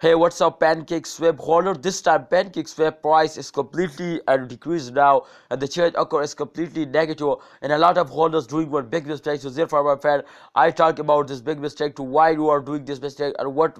Hey, what's up, Pancakeswap holder? This time, Pancakeswap price is completely decreased now, and the change occur is completely negative, and a lot of holders doing one big mistake. So therefore, my friend, I talk about this big mistake to why you are doing this mistake and what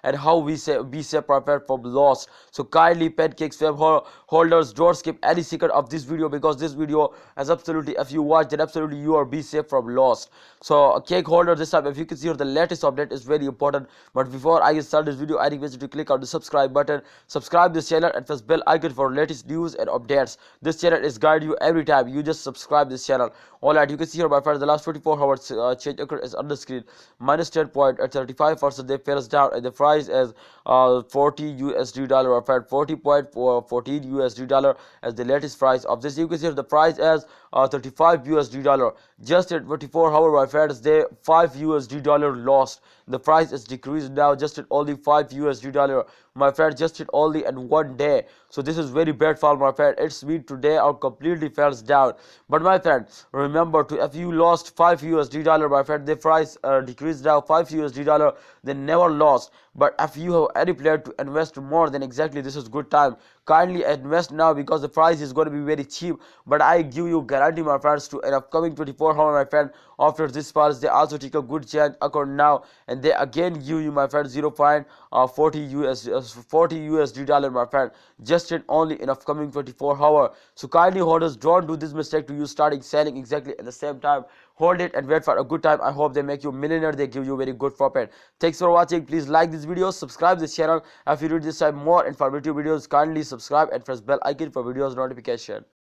and how we say be separate from loss. So kindly, Pancakeswap holders, don't skip any second of this video because this video is absolutely, if you watch, then absolutely you are be safe from loss. So cake holder, this time, if you can see here, the latest update is very important. But before I start this video, I request you to click on the subscribe button, subscribe this channel, and press bell icon for latest news and updates. This channel is guide you every time you just subscribe this channel. Alright, you can see here, my friends, the last 24 hours change occur is on the screen. Minus 10.35%. They fell down, and the price is 40 USD dollar, my friend. 40.14 USD dollar as the latest price of this. You can see here the price as 35 USD dollar. Just at 24 hours, my friends, they 5 USD dollar lost. The price is decreased now just at only 5 USD dollar, my friend, just at only in one day. So this is very bad fall, my friend. It's mean today or completely falls down. But my friend, remember to if you lost 5 USD dollar, my friend, the price decreased now 5 USD dollar, they never lost. But if you have any plan to invest more, then exactly this is good time. Kindly invest now because the price is going to be very cheap. But I give you guarantee, my friends, to an upcoming 24 hours, my friend, after this price they also take a good chance account now, and they again give you, my friend, 0.40 USD dollar, my friend, just in only in upcoming 24 hours. So kindly holders, don't do this mistake to you starting selling exactly at the same time. Hold it and wait for a good time. I hope they make you millionaire, they give you very good profit. Thanks for watching. Please like this video, subscribe this channel. If you read this type more informative videos, kindly subscribe and press bell icon for videos notification.